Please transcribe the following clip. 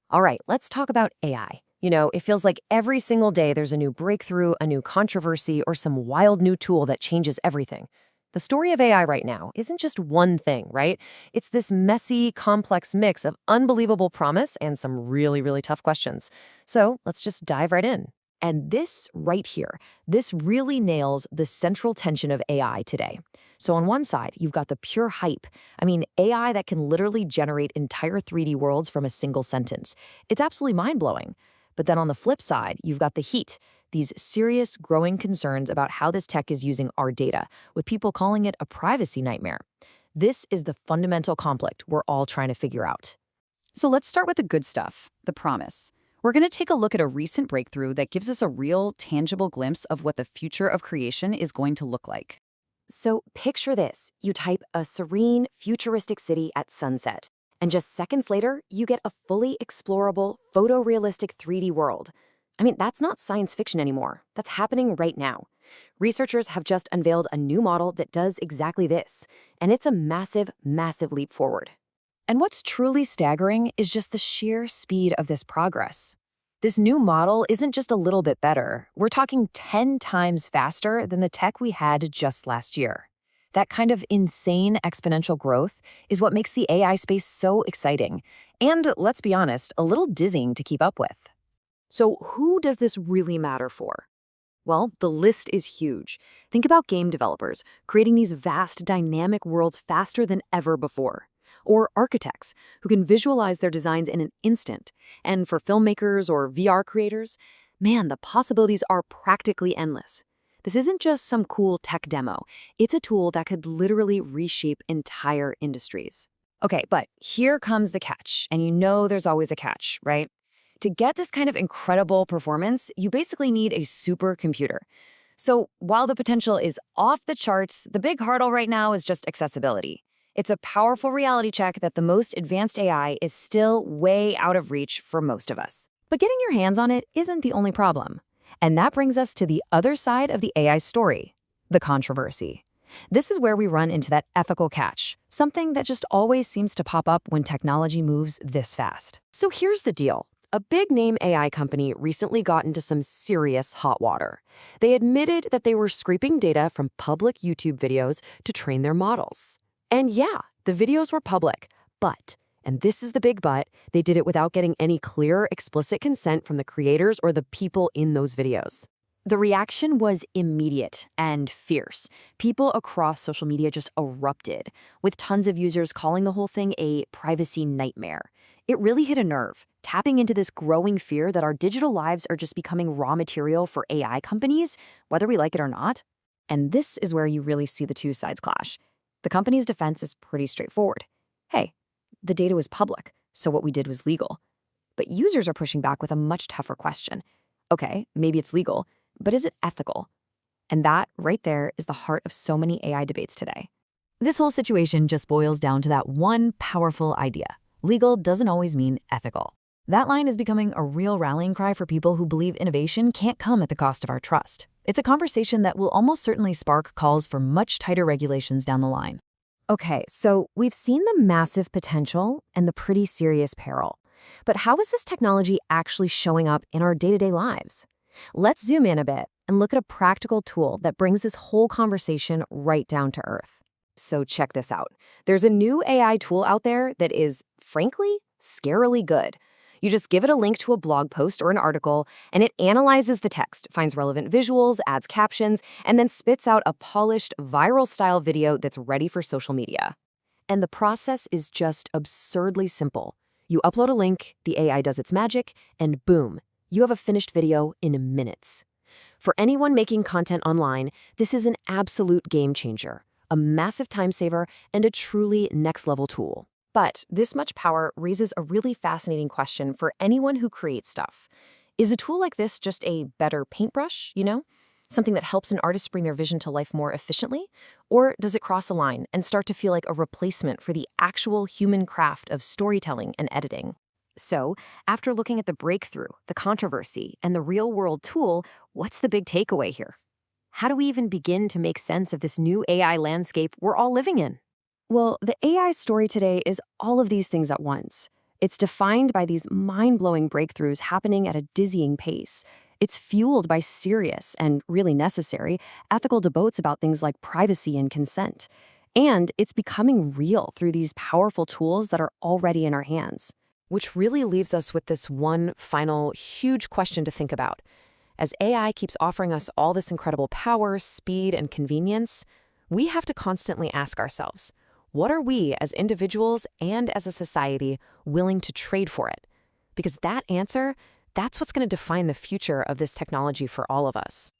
All right, let's talk about AI. It feels like every single day there's a new breakthrough, a new controversy, or some wild new tool that changes everything. The story of AI right now isn't just one thing, right? It's this messy, complex mix of unbelievable promise and some really, really tough questions. So let's just dive right in. And this right here, this really nails the central tension of AI today. So on one side, you've got the pure hype. I mean, AI that can literally generate entire 3D worlds from a single sentence. It's absolutely mind-blowing. But then on the flip side, you've got the heat, these serious growing concerns about how this tech is using our data, with people calling it a privacy nightmare. This is the fundamental conflict we're all trying to figure out. So let's start with the good stuff, the promise. We're going to take a look at a recent breakthrough that gives us a real, tangible glimpse of what the future of creation is going to look like. So picture this. You type a serene, futuristic city at sunset, and just seconds later, you get a fully explorable, photorealistic 3D world. I mean, that's not science fiction anymore. That's happening right now. Researchers have just unveiled a new model that does exactly this, and it's a massive, massive leap forward. And what's truly staggering is just the sheer speed of this progress. This new model isn't just a little bit better. We're talking 10 times faster than the tech we had just last year. That kind of insane exponential growth is what makes the AI space so exciting and, let's be honest, a little dizzying to keep up with. So who does this really matter for? Well, the list is huge. Think about game developers creating these vast, dynamic worlds faster than ever before. Or architects who can visualize their designs in an instant. And for filmmakers or VR creators, man, the possibilities are practically endless. This isn't just some cool tech demo. It's a tool that could literally reshape entire industries. Okay, but here comes the catch. And you know there's always a catch, right? To get this kind of incredible performance, you basically need a supercomputer. So while the potential is off the charts, the big hurdle right now is just accessibility. It's a powerful reality check that the most advanced AI is still way out of reach for most of us. But getting your hands on it isn't the only problem. And that brings us to the other side of the AI story, the controversy. This is where we run into that ethical catch, something that just always seems to pop up when technology moves this fast. So here's the deal. A big-name AI company recently got into some serious hot water. They admitted that they were scraping data from public YouTube videos to train their models. And yeah, the videos were public, but, and this is the big but, they did it without getting any clear, explicit consent from the creators or the people in those videos. The reaction was immediate and fierce. People across social media just erupted, with tons of users calling the whole thing a privacy nightmare. It really hit a nerve, tapping into this growing fear that our digital lives are just becoming raw material for AI companies, whether we like it or not. And this is where you really see the two sides clash. The company's defense is pretty straightforward. Hey, the data was public, so what we did was legal. But users are pushing back with a much tougher question. Okay, maybe it's legal, but is it ethical? And that, right there, is the heart of so many AI debates today. This whole situation just boils down to that one powerful idea. Legal doesn't always mean ethical. That line is becoming a real rallying cry for people who believe innovation can't come at the cost of our trust. It's a conversation that will almost certainly spark calls for much tighter regulations down the line. Okay, so we've seen the massive potential and the pretty serious peril. But how is this technology actually showing up in our day-to-day lives? Let's zoom in a bit and look at a practical tool that brings this whole conversation right down to earth. So check this out. There's a new AI tool out there that is, frankly, scarily good. You just give it a link to a blog post or an article, and it analyzes the text, finds relevant visuals, adds captions, and then spits out a polished, viral-style video that's ready for social media. And the process is just absurdly simple. You upload a link, the AI does its magic, and boom, you have a finished video in minutes. For anyone making content online, this is an absolute game changer, a massive time saver, and a truly next-level tool. But this much power raises a really fascinating question for anyone who creates stuff. Is a tool like this just a better paintbrush, Something that helps an artist bring their vision to life more efficiently? Or does it cross a line and start to feel like a replacement for the actual human craft of storytelling and editing? So, after looking at the breakthrough, the controversy, and the real-world tool, what's the big takeaway here? How do we even begin to make sense of this new AI landscape we're all living in? Well, the AI story today is all of these things at once. It's defined by these mind-blowing breakthroughs happening at a dizzying pace. It's fueled by serious and really necessary ethical debates about things like privacy and consent. And it's becoming real through these powerful tools that are already in our hands. Which really leaves us with this one final huge question to think about. As AI keeps offering us all this incredible power, speed, and convenience, we have to constantly ask ourselves, what are we as individuals and as a society willing to trade for it? Because that answer, that's what's going to define the future of this technology for all of us.